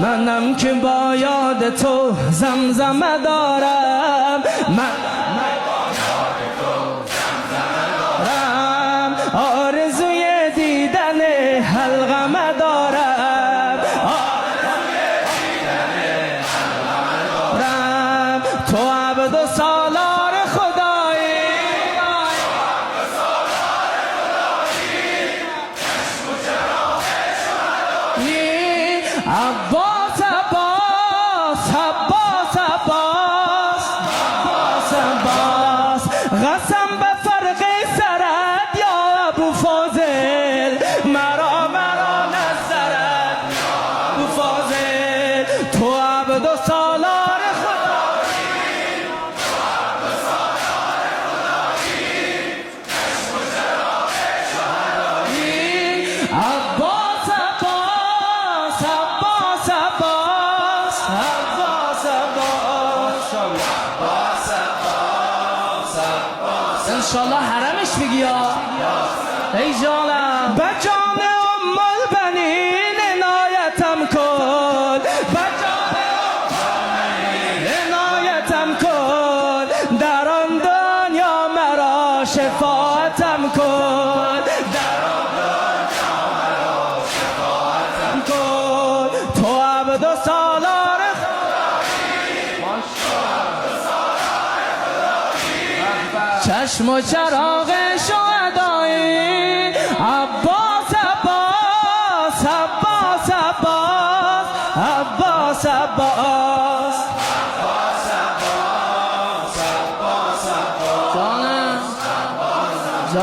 منم که با یاد تو زمزمه دارم، من آرزوی دیدن حلقمه دارم، تو عبد و سالار خدایی، عباس عباس عباس عباس عباس عباس، قسم به فرق سرت یا ابو فاضل، مرا نظرت ابو فاضل، تو عبد و سالار خدایی، عباس عباس عباس عباس عباس عباس، انشالله حرمش بگی یا ای جانم، به جان ام البنین عنایتم کن، به جان عنایتم کن، در آن دنیا مرا شفاعتم کن، در آن دنیا مرا شفاعتم کن، تو عبد و سالار چشم و چراغ شهدایی، عباس عباس عباس